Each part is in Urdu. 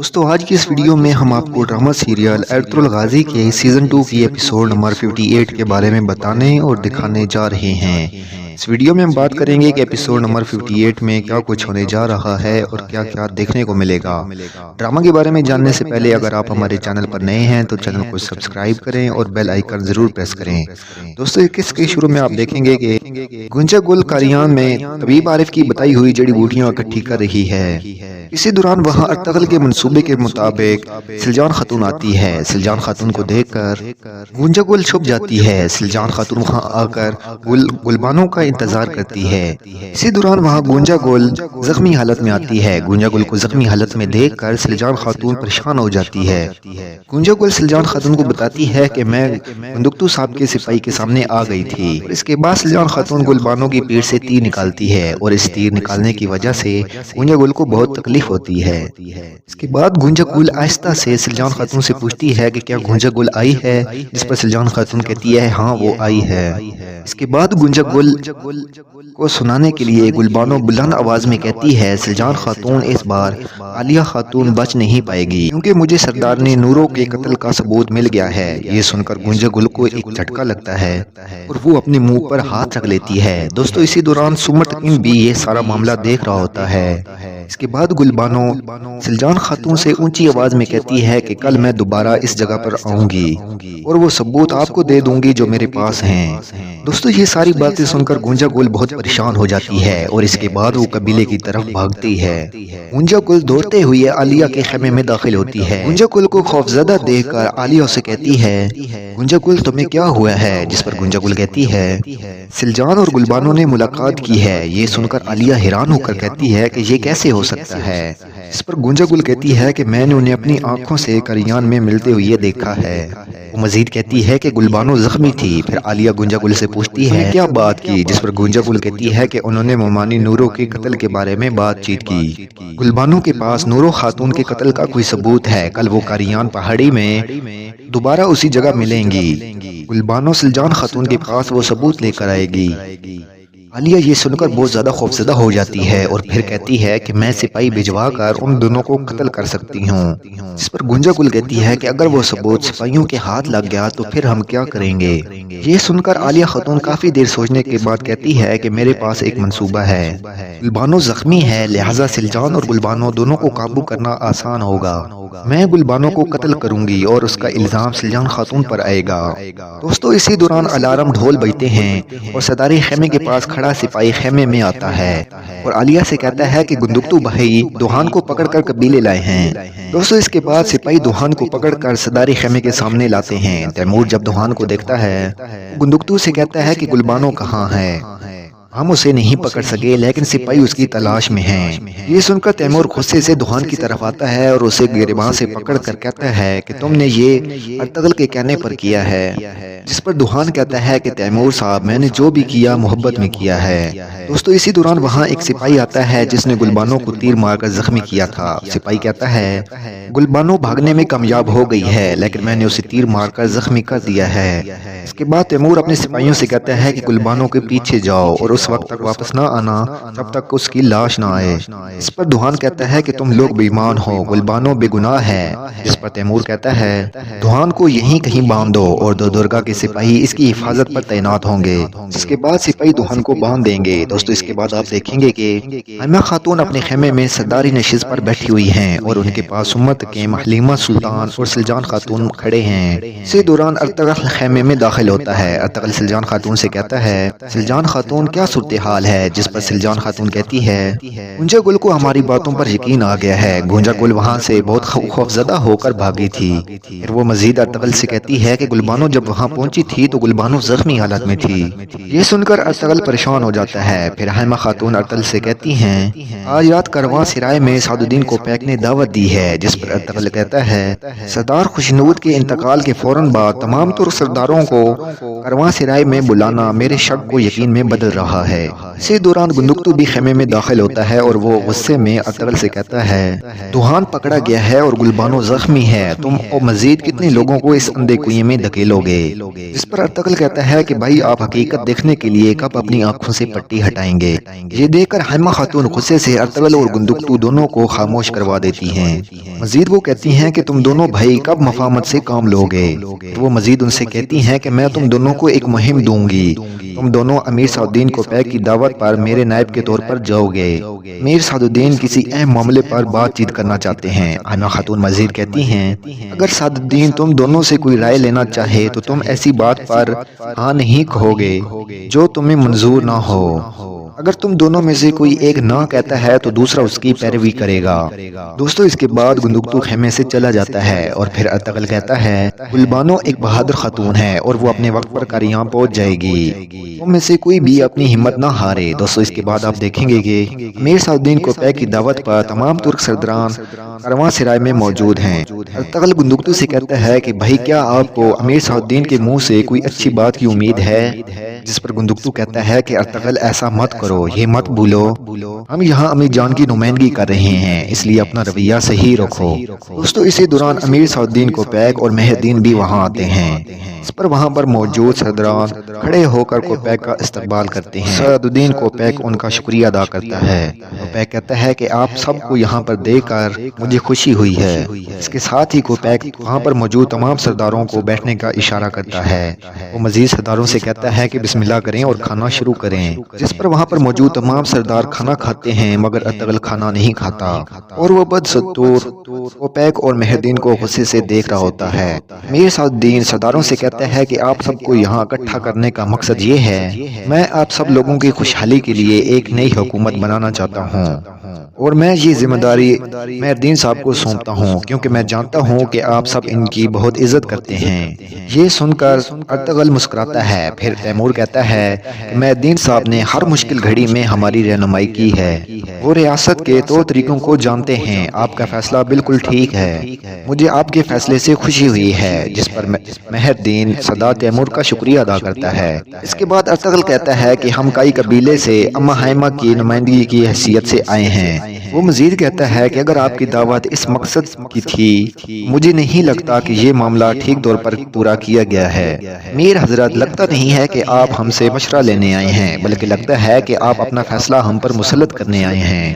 دوستو آج کی اس ویڈیو میں ہم آپ کو ڈرامہ سیریل ارطغرل غازی کے سیزن 2 کی ایپیسوڈ نمبر 58 کے بارے میں بتانے اور دکھانے جا رہے ہیں۔ اس ویڈیو میں ہم بات کریں گے کہ ایپیسوڈ نمبر 58 میں کیا کچھ ہونے جا رہا ہے اور کیا کیا دیکھنے کو ملے گا۔ ڈرامہ کے بارے میں جاننے سے پہلے اگر آپ ہمارے چینل پر نئے ہیں تو چینل کو سبسکرائب کریں اور بیل آئیکن ضرور پریس کریں۔ دوستو اس کے شروع میں آپ دیکھیں گے کہ گنجا گل قاریان میں طبیب عارف کی بتائی ہوئی جڑی بوٹیاں اکٹھی کر رہی ہے۔ اسی دوران وہاں ارطغرل کے منصوبے کے مطابق سلجان خاتون آتی ہے۔ سلجان خاتون کو دیکھ کر گنجا گل چھپ جاتی ہے۔ سلجان خاتون وہاں آ کر گلبانوں کا انتظار کرتی ہے۔ اسی دوران وہاں گنجا گل زخمی حالت میں آتی ہے۔ گنجا گل کو زخمی حالت میں دیکھ کر سلجان خاتون پریشان ہو جاتی ہے۔ گنجا گل سلجان خاتون کو بتاتی ہے کہ میں بندکتو صاحب کے سپاہی کے سامنے آ گئی تھی۔ اس کے بعد سلجان خاتون گلبانوں کی پیٹھ سے تیر نکالتی ہے اور اس تیر نکالنے کی وجہ سے گنجا گل کو بہت تکلیف ہوتی ہے۔ اس کے بعد گنجا گل آہستہ سے سلجان خاتون سے پوچھتی ہے کہ کیا گنجا گل آئی ہے، جس پر سلجان خاتون کہتی ہے ہاں وہ آئی ہے۔ اس کے بعد گنجا گل کو سنانے کے لیے گلبانو بلند آواز میں کہتی ہے سلجان خاتون اس بار عالیہ خاتون بچ نہیں پائے گی کیونکہ مجھے سردارنی نورو کے قتل کا ثبوت مل گیا ہے۔ یہ سن کر گنجا گل کو ایک جھٹکا لگتا ہے اور وہ اپنے منہ پر ہاتھ رکھ لیتی ہے۔ دوستو اسی دوران سمر تقیم بھی یہ سارا معاملہ دیکھ رہا ہوتا ہے۔ اس کے بعد گلبانو سلجان خاتون سے اونچی آواز میں کہتی ہے کہ کل میں دوبارہ اس جگہ پر آؤں گی اور وہ ثبوت آپ کو دے دوں گی جو میرے پاس ہیں۔ دوستو یہ ساری باتیں سن کر گنجا گل بہت پریشان ہو جاتی ہے اور اس کے بعد وہ قبیلے کی طرف بھاگتی ہے۔ گنجا گل دوڑتے ہوئے عالیہ کے خیمے میں داخل ہوتی ہے۔ گنجا گل کو خوفزدہ دیکھ کر عالیہ سے کہتی ہے گنجا گل تمہیں کیا ہوا ہے، جس پر گنجا گل کہتی ہے سلجان اور گلبانو نے ملاقات کی ہے۔ یہ سن کر عالیہ حیران ہو کر کہتی ہے کہ یہ کیسے ہو سکتا ہے، اس پر گنجا گل کہتی ہے کہ میں نے انہیں اپنی آنکھوں سے قاریان میں ملتے ہوئے دیکھا ہے۔ وہ مزید کہتی ہے کہ گلبانو زخمی تھی۔ پھر عالیہ گنجا گل سے پوچھتی ہے کیا بات کی، جس پر گنجا گل کہتی ہے کہ انہوں نے ممانی نورو کے قتل کے بارے میں بات چیت کی۔ گلبانو کے پاس نورو خاتون کے قتل کا کوئی ثبوت ہے۔ کل وہ قاریان پہاڑی میں دوبارہ اسی جگہ ملیں گی۔ گلبانو سلجان خاتون کے پاس وہ ثبوت لے کر آئے گی۔ عالیہ یہ سن کر بہت زیادہ خوفزدہ ہو جاتی ہے اور پھر کہتی ہے کہ میں سپاہی بھجوا کر ان دونوں کو قتل کر سکتی ہوں۔ جس پر گنجا گل کہتی ہے کہ اگر وہ ثبوت سپاہیوں کے ہاتھ لگ گیا تو پھر ہم کیا کریں گے۔ یہ سن کر عالیہ خاتون کافی دیر سوچنے کے بعد کہتی ہے کہ میرے پاس ایک منصوبہ ہے۔ گلبانو زخمی ہے، لہٰذا سلجان اور گلبانو دونوں کو قابو کرنا آسان ہوگا۔ میں گلبانو کو قتل کروں گی اور اس کا الزام سلجان خاتون پر آئے گا۔ دوستو اسی دوران الارم ڈھول بجتے ہیں اور صدارے خیمے کے پاس کھڑا سپاہی خیمے میں آتا ہے اور عالیہ سے کہتا ہے کہ بندکتو بھائی دوہان کو پکڑ کر قبیلے لائے ہیں۔ دوستو اس کے بعد سپاہی دوہان کو پکڑ کر صدارے خیمے کے سامنے لاتے ہیں۔ تیمور جب دوہان کو دیکھتا ہے بندکتو سے کہتا ہے کہ گلبانو کہاں ہے، ہم اسے نہیں پکڑ سکے لیکن سپاہی اس کی تلاش میں ہیں۔ یہ سن کر تیمور غصے سے دوہان کی طرف آتا ہے اور اسے گریباں سے پکڑ کر کہتا ہے کہ تم نے یہ ارطغرل کے کہنے پر کیا ہے۔ جس پر دوہان کہتا ہے کہ تیمور صاحب میں نے جو بھی کیا محبت میں کیا ہے۔ دوستو اسی دوران وہاں ایک سپاہی آتا ہے جس نے گلبانو کو تیر مار کر زخمی کیا تھا۔ سپاہی کہتا ہے گلبانو بھاگنے میں کامیاب ہو گئی ہے لیکن میں نے اسے تیر مار کر زخمی کر دیا ہے۔ اس کے بعد تیمور اپنے سپاہیوں سے کہتا ہے کہ گلبانو کے پیچھے جاؤ اور اس وقت تک واپس نہ آنا جب تک اس کی لاش نہ آئے۔ اس پر دوہان کہتا ہے کہ تم لوگ بے ایمان ہو، گلبانو بے گناہ ہے۔ جس پر تیمور کہتا ہے دوہان کو یہیں کہیں باندھ دو اور دو درگاہ کے سپاہی اس کی حفاظت پر تعینات ہوں گے۔ اس کے بعد سپاہی دوہان کو باندھ دیں گے۔ دوستو اس کے بعد آپ دیکھیں گے کہ حائمہ خاتون اپنے خیمے میں سرداری نشست پر بیٹھی ہوئی ہیں اور ان کے پاس سمر تقیم، حلیمہ سلطان اور سلجان خاتون کھڑے ہیں۔ اسی دوران ارطغرل خیمے میں داخل ہوتا ہے۔ ارطغرل سلجان خاتون سے کہتا ہے سلجان خاتون کیا صورتحال ہے، جس پر سلجان خاتون کہتی ہے گنجا گل کو ہماری باتوں پر یقین آ گیا ہے۔ گنجا گل وہاں سے بہت خوفزدہ ہو کر بھاگی تھی۔ پھر وہ مزید ارطغرل سے کہتی ہے کہ گلبانو جب وہاں پہنچی تھی تو گلبانو زخمی حالت میں تھی۔ یہ سن کر ارطغرل پریشان ہو جاتا ہے۔ پھر حائمہ خاتون ارطغرل سے کہتی ہیں آج رات کرواں سرائے میں سعد الدین کوپیک نے دعوت دی ہے۔ جس پر ارطغرل کہتا ہے سردار خوشنود کے انتقال کے فوراً بعد تمام تر سرداروں کو کرواں سرائے میں بلانا میرے شک کو یقین میں بدل رہا رہا ہے۔ اسی دوران گندگتو بھی خیمے میں داخل ہوتا ہے اور وہ غصے میں ارطغرل سے کہتا ہے دوحان پکڑا گیا ہے اور گلبانو زخمی ہے، تم اور مزید کتنے لوگوں کو اس اندھے کنویں میں دھکیلو گے؟ جس پر ارطغرل کہتا ہے کہ بھائی آپ حقیقت دیکھنے کے لیے کب اپنی آنکھوں سے پٹی ہٹائیں گے؟ یہ دیکھ کر حائمہ خاتون غصے سے ارطغرل اور گندگتو دونوں کو خاموش کروا دیتی ہیں۔ مزید وہ کہتی ہیں کہ تم دونوں بھائی کب مفاہمت سے کام لوگے؟ وہ مزید ان سے کہتی ہیں کہ میں تم دونوں کو ایک مہم دوں گی، تم دونوں امیر سعد الدین کوپیک کی دعوت پر میرے نائب کے طور پر جاؤ گے۔ امیر سعد الدین کسی اہم معاملے پر بات چیت کرنا چاہتے ہیں۔ حائمہ خاتون مزید کہتی ہیں اگر سعد الدین تم دونوں سے کوئی رائے لینا چاہے تو تم ایسی بات پر ہاں نہیں کہو گے جو تمہیں منظور نہ ہو۔ اگر تم دونوں میں سے کوئی ایک نہ کہتا ہے تو دوسرا اس کی پیروی کرے گا۔ دوستو اس کے بعد گندگتو خیمے سے چلا جاتا ہے اور پھر ارطغرل کہتا ہے گلبانو ایک بہادر خاتون ہے اور وہ اپنے وقت پر قریاں پہنچ جائے گی، تم میں سے کوئی بھی اپنی ہمت نہ ہارے۔ دوستو اس کے بعد آپ دیکھیں گے کہ امیر سعد الدین کوپیک کی دعوت پر تمام ترک سرداران کاروان سرائے میں موجود ہیں۔ ارطغرل گندگتو سے کہتا ہے کہ بھائی کیا آپ کو امیر سعد الدین کے منہ سے کوئی اچھی بات کی امید ہے؟ جس پر گندگتو کہتا ہے کہ ارطغرل ایسا مت کرو، یہ مت بھولو ہم یہاں امیر جان کی نمائندگی کر رہے ہیں، اس لیے اپنا رویہ صحیح رکھو۔ دوستو اسی دوران امیر سعد الدین کوپیک اور مہر الدین بھی وہاں آتے ہیں، اس پر وہاں پر موجود سرداران کھڑے ہو کر کوپیک کا استقبال کرتے ہیں۔ سعد الدین کوپیک ان کا شکریہ ادا کرتا ہے۔ کوپیک کہتا ہے کہ آپ سب کو یہاں پر دیکھ کر مجھے خوشی ہوئی ہے۔ اس کے ساتھ ہی کوپیک وہاں پر موجود تمام سرداروں کو بیٹھنے کا اشارہ کرتا ہے۔ وہ مزید سرداروں سے کہتا ہے کہ بسم اللہ کریں اور کھانا شروع کریں، جس پر وہاں پر موجود تمام سردار کھانا کھاتے ہیں مگر ارطغرل کھانا نہیں کھاتا اور وہ بدستور کوپیک اور مہر الدین کو غصے سے دیکھ رہا ہوتا ہے۔ امیر سعد الدین سرداروں سے کہتا ہے کہ آپ سب کو یہاں اکٹھا کرنے کا مقصد یہ ہے میں آپ سب لوگوں کی خوشحالی کے لیے ایک نئی حکومت بنانا چاہتا ہوں اور میں یہ ذمہ داری مہر الدین صاحب کو سونپتا ہوں کیونکہ میں جانتا ہوں کہ آپ سب ان کی بہت عزت کرتے ہیں۔ یہ سن کر ارطغرل مسکراتا ہے۔ پھر تیمور کہتا ہے کہ مہر الدین صاحب نے ہر مشکل گھڑی میں ہماری رہنمائی کی ہے، وہ ریاست کے طور طریقوں کو جانتے ہیں، آپ کا فیصلہ بالکل ٹھیک ہے، مجھے آپ کے فیصلے سے خوشی ہوئی ہے۔ جس پر مہر الدین سردار تیمور کا شکریہ ادا کرتا ہے۔ اس کے بعد ارطغرل کہتا ہے کہ ہم کئی قبیلے سے اما حائمہ کی نمائندگی کی حیثیت سے آئے ہیں۔ وہ مزید کہتا ہے کہ اگر آپ کی دعوت اس مقصد کی تھی مجھے نہیں لگتا کہ یہ معاملہ ٹھیک طور پر پورا کیا گیا ہے۔ میر حضرت لگتا نہیں ہے کہ آپ ہم سے مشورہ لینے آئے ہیں بلکہ لگتا ہے کہ آپ اپنا فیصلہ ہم پر مسلط کرنے آئے ہیں۔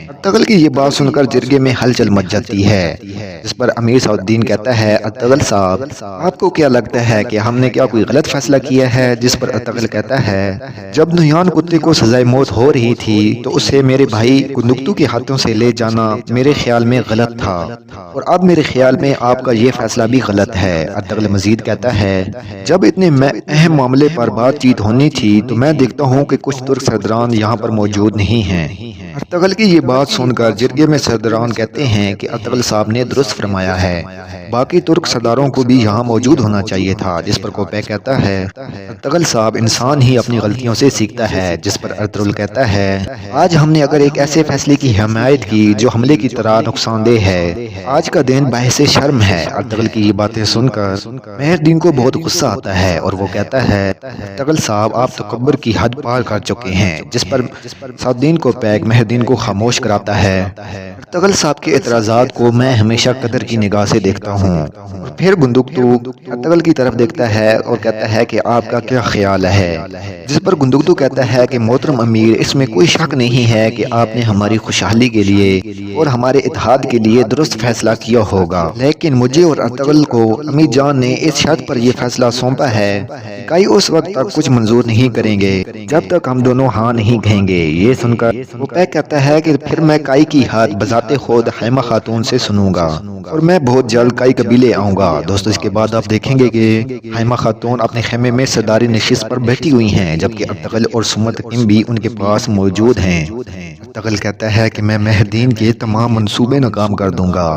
ارطغرل کی یہ بات سن کر جرگے میں ہلچل مچ جاتی ہے، جس پر امیر سعد الدین کہتا ہے ارطغرل صاحب آپ کو کیا لگتا ہے کہ ہم نے کیا کوئی غلط فیصلہ کیا ہے؟ جس پر ارطغرل کہتا ہے جب نویان کتے کو سزائے موت ہو رہی تھی تو اسے میرے بھائی گندگتو کے ہاتھوں سے لے جانا میرے خیال میں غلط تھا اور اب میرے خیال میں آپ کا یہ فیصلہ بھی غلط ہے۔ ارطغرل مزید کہتا ہے جب اتنے اہم معاملے پر بات چیت ہونی تھی تو میں دیکھتا ہوں کہ کچھ ترک سرداران یہاں پر موجود نہیں ہیں۔ ارطغرل کی یہ بات سن کر جرگے میں سرداران کہتے ہیں کہ ارطغرل صاحب نے درست فرمایا ہے، باقی ترک سرداروں کو بھی یہاں موجود ہونا چاہیے تھا۔ جس پر کوپیک کہتا ہے ارطغرل صاحب انسان ہی اپنی غلطیوں سے سیکھتا ہے۔ جس پر ارطغرل کہتا ہے آج ہم نے اگر ایک ایسے فیصلے کی حمایت کی جو حملے کی طرح نقصان دہ ہے، آج کا دن باعث شرم ہے۔ ارطغرل کی یہ باتیں سن کر مہر الدین کو بہت غصہ آتا ہے اور وہ کہتا ہے ارطغرل صاحب آپ تکبر کی حد پار کر چکے ہیں۔ جس پر سعد الدین کوپیک مہر الدین کو خاموش کراتا ہے۔ ارطغرل صاحب کے اعتراضات کو میں ہمیشہ قدر کی نگاہ سے دیکھتا ہوں۔ اور پھر گندگتو ارطغرل کی طرف دیکھتا ہے اور کہتا ہے کہ آپ کا کیا خیال ہے؟ جس پر گندگتو کہتا ہے کہ محترم امیر اس میں کوئی شک نہیں ہے کہ آپ نے ہماری خوشحالی کے لیے اور ہمارے اتحاد کے لیے درست فیصلہ کیا ہوگا، لیکن مجھے اور ارطغرل کو امیر جان نے اس شرط پر یہ فیصلہ سونپا ہے کہ کئی اس وقت تک کچھ منظور نہیں کریں گے جب تک ہم دونوں ہاں نہیں کہیں گے۔ یہ سن کر کوپیک کہتا ہے کہ پھر میں کائی کی حد بذات خود حائمہ خاتون سے سنوں گا اور میں بہت جلد کائی قبیلے آؤں گا۔ دوستو اس کے بعد آپ دیکھیں گے کہ حائمہ خاتون اپنے خیمے میں سرداری نشست پر بیٹھی ہوئی ہیں جبکہ ارطغرل اور سمت حکیم بھی ان کے پاس موجود ہیں۔ ارطغرل کہتا ہے کہ میں مہر الدین کے تمام منصوبے ناکام کر دوں گا۔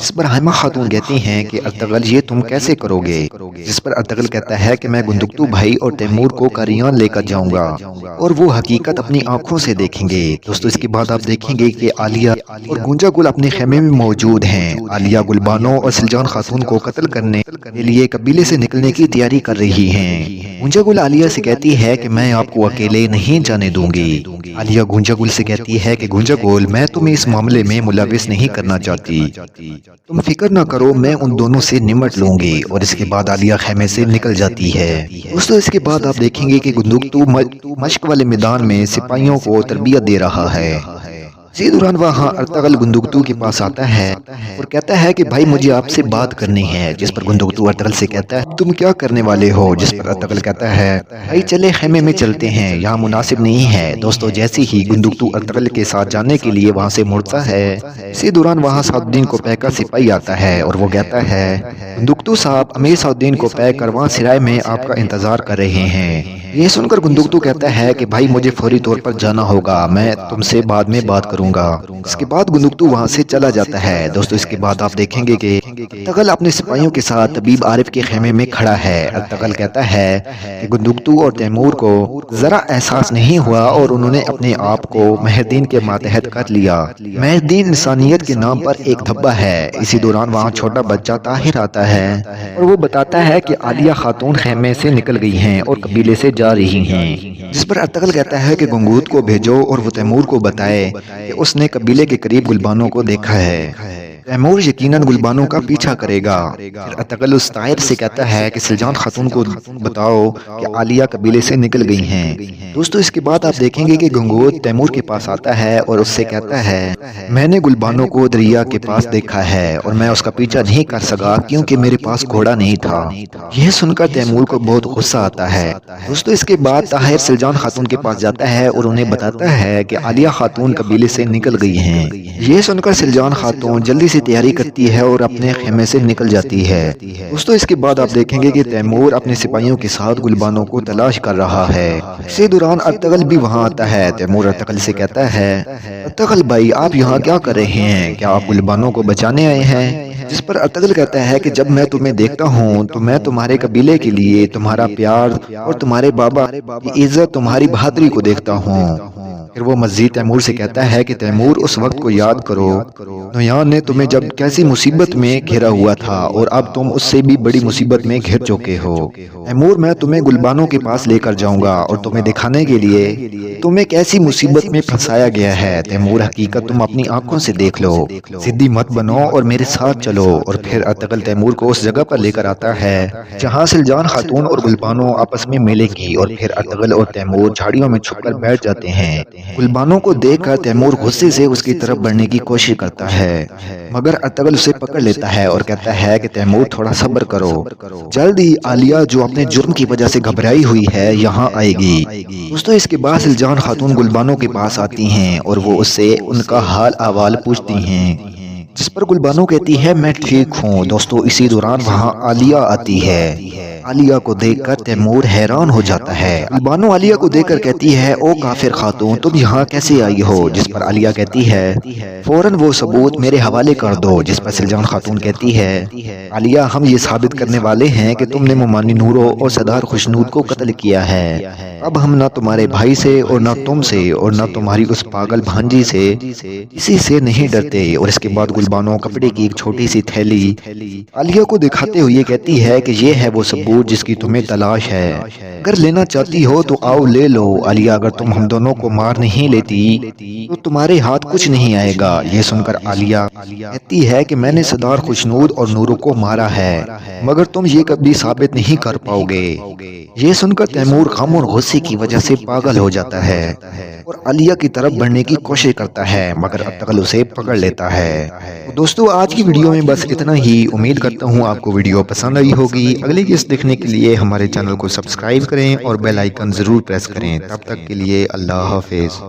جس پر حائمہ خاتون کہتی ہیں کہ ارطغرل یہ تم کیسے کرو گے؟ جس پر ارطغرل کہتا ہے کہ میں گندگتو بھائی اور تیمور کو قریان لے کر جاؤں گا اور وہ حقیقت اپنی آنکھوں سے دیکھیں گے۔ دوستو اس کے بعد آپ دیکھیں گے کہ عالیہ اور گونجا گل اپنے خیمے میں موجود ہیں۔ عالیہ گلبانو اور سلجان خاتون کو قتل کرنے کے لیے قبیلے سے نکلنے کی تیاری کر رہی ہیں۔ گونجا گل عالیہ سے کہتی ہے کہ میں آپ کو اکیلے نہیں جانے دوں گی۔ عالیہ گونجا گل سے کہتی ہے کہ گونجا گل میں تمہیں اس معاملے میں ملوث نہیں کرنا چاہتی، تم فکر نہ کرو، میں ان دونوں سے نمٹ لوں گی۔ اور اس کے بعد عالیہ خیمے سے نکل جاتی ہے۔ دوستو اس کے بعد آپ دیکھیں گے کہ گندگتو مشق والے میدان میں سپاہیوں کو تربیت دے رہا ہے۔ اسی دوران وہاں ارطغرل گندگتو کے پاس آتا ہے اور کہتا ہے کہ بھائی مجھے آپ سے بات کرنی ہے، جس پر گندگتو ارطغرل سے کہتا ہے تم کیا کرنے والے ہو، جس پر ارطغرل کہتا ہے بھائی چلے خیمے میں چلتے ہیں، یہاں مناسب نہیں ہے۔ دوستو جیسے ہی گندگتو ارطغرل کے ساتھ جانے کے لیے وہاں سے مڑتا ہے، اسی دوران وہاں سعد الدین کوپے کا سپاہی آتا ہے اور وہ کہتا ہے گندگتو صاحب امیر سعد الدین کوپے کرواں سرائے میں آپ کا انتظار کر رہے ہیں۔ یہ سن کر گندگتو کہتا ہے کہ بھائی مجھے فوری طور پر جانا ہوگا، میں تم سے بعد میں بات کروں گا۔ اس کے بعد گندگتو وہاں سے چلا جاتا ہے۔ دوستو اس کے بعد آپ دیکھیں گے کہ ارطغرل اپنے سپاہیوں کے ساتھ طبیب عارف کے خیمے میں کھڑا ہے۔ ارطغرل کہتا ہے کہ گندگتو اور تیمور کو ذرا احساس نہیں ہوا اور انہوں نے اپنے آپ کو مہردین کے ماتحت کر لیا۔ مہردین انسانیت کے نام پر ایک دھبا ہے۔ اسی دوران وہاں چھوٹا بچہ طاہر آتا ہے اور وہ بتاتا ہے کہ عالیہ خاتون خیمے سے نکل گئی ہیں اور قبیلے سے جا رہی ہیں، جس پر ارطغرل کہتا ہے کہ گنگوت کو بھیجو اور وہ تیمور کو بتائے کہ اس نے قبیلے کے قریب گلبانوں کو دیکھا ہے۔ تیمور یقیناً گلبانوں کا پیچھا کرے گا۔ پھر ارطغرل اس طائر سے کہتا ہے کہ سلجان خاتون کو بتاؤ کہ عالیہ قبیلے سے نکل گئی ہیں۔ دوستو اس کے بعد آپ دیکھیں گے کہ گنگوت تیمور کے پاس آتا ہے اور اس سے کہتا ہے میں نے گلبانوں کو دریا کے پاس دیکھا ہے اور میں اس کا پیچھا نہیں کر سکا کیونکہ میرے پاس گھوڑا نہیں تھا۔ یہ سن کر تیمور کو بہت غصہ آتا ہے۔ دوستو اس کے بعد طاہر سلجان خاتون کے پاس جاتا ہے اور انہیں بتاتا ہے کہ عالیہ خاتون قبیلے سے نکل گئی ہیں۔ یہ سن کر سلجان خاتون جلدی سے تیاری کرتی ہے اور اپنے خیمے سے نکل جاتی ہے۔ دوستو اس کے بعد آپ دیکھیں گے کہ تیمور اپنے سپاہیوں کے ساتھ گلبانوں کو تلاش کر رہا ہے۔ اسی دوران ارطغرل بھی وہاں آتا ہے۔ تیمور ارطغرل سے کہتا ہے ارطغرل بھائی آپ یہاں کیا کر رہے ہیں، کیا آپ گلبانوں کو بچانے آئے ہیں؟ جس پر ارطغرل کہتا ہے کہ جب میں تمہیں دیکھتا ہوں تو میں تمہارے قبیلے کے لیے تمہارا پیار اور تمہارے بابا کی عزت، تمہاری بہادری کو دیکھتا ہوں۔ پھر وہ مزید تیمور سے کہتا ہے کہ تیمور اس وقت کو یاد کرو نویان نے تمہیں جب کیسی مصیبت میں گھیرا ہوا تھا اور اب تم اس سے بھی بڑی مصیبت میں گھر چکے ہو۔ تیمور میں تمہیں گلبانوں کے پاس لے کر جاؤں گا اور تمہیں دکھانے کے لیے تمہیں کیسی مصیبت میں پھنسایا گیا ہے۔ تیمور حقیقت تم اپنی آنکھوں سے دیکھ لو، ضدی مت بنو اور میرے ساتھ چلو۔ اور پھر ارطغرل تیمور کو اس جگہ پر لے کر آتا ہے جہاں سلجان خاتون اور گلبانوں آپس میں ملیں گی، اور پھر ارطغرل اور تیمور جھاڑیوں میں چھپ کر بیٹھ جاتے ہیں۔ گلبانوں کو دیکھ کر تیمور غصے سے اس کی طرف بڑھنے کی کوشش کرتا ہے، مگر ارطغرل اسے پکڑ لیتا ہے اور کہتا ہے کہ تیمور تھوڑا صبر کرو، جلد ہی عالیہ جو اپنے جرم کی وجہ سے گھبرائی ہوئی ہے یہاں آئے گی۔ دوستو اس کے بعد سلجان خاتون گلبانوں کے پاس آتی ہیں اور وہ اس سے ان کا حال احوال پوچھتی ہیں، جس پر گلبانو کہتی ہے میں ٹھیک ہوں۔ دوستو اسی دوران وہاں عالیہ آتی ہے۔ عالیہ کو دیکھ کر تیمور حیران ہو جاتا ہے۔ گلبانو عالیہ کو دیکھ کر کہتی ہے او کافر خاتون تم یہاں کیسے آئی ہو؟ جس پر عالیہ کہتی ہے فوراً وہ ثبوت میرے حوالے کر دو۔ جس پر سلجان خاتون کہتی ہے عالیہ ہم یہ ثابت کرنے والے ہیں کہ تم نے ممانی نورو اور سردار خوشنود کو قتل کیا ہے۔ اب ہم نہ تمہارے بھائی سے اور نہ تم سے اور نہ تمہاری اس پاگل بھانجی سے کسی سے نہیں ڈرتے۔ اور اس کے بعد گلبانو کپڑے کی ایک چھوٹی سی تھیلی عالیہ کو دکھاتے ہوئے کہتی ہے کہ یہ ہے وہ ثبوت جس کی تمہیں تلاش ہے، اگر لینا چاہتی ہو تو آؤ لے لو۔ عالیہ اگر تم ہم دونوں کو مار نہیں لیتی تو تمہارے ہاتھ کچھ نہیں آئے گا۔ یہ سن کر عالیہ کہتی ہے کہ میں نے سردار خوشنود اور نورو کو مارا ہے، مگر تم یہ کبھی ثابت نہیں کر پاؤ گے۔ یہ سن کر تیمور غم اور غصے کی وجہ سے پاگل ہو جاتا ہے اور عالیہ کی طرف بڑھنے کی کوشش کرتا ہے، مگر ارطغرل اسے پکڑ لیتا ہے۔ دوستو آج کی ویڈیو میں بس اتنا ہی۔ امید کرتا ہوں آپ کو ویڈیو پسند آئی ہوگی۔ اگلی قسط دیکھنے کے لیے ہمارے چینل کو سبسکرائب کریں اور بیل آئیکن ضرور پریس کریں۔ تب تک کے لیے اللہ حافظ۔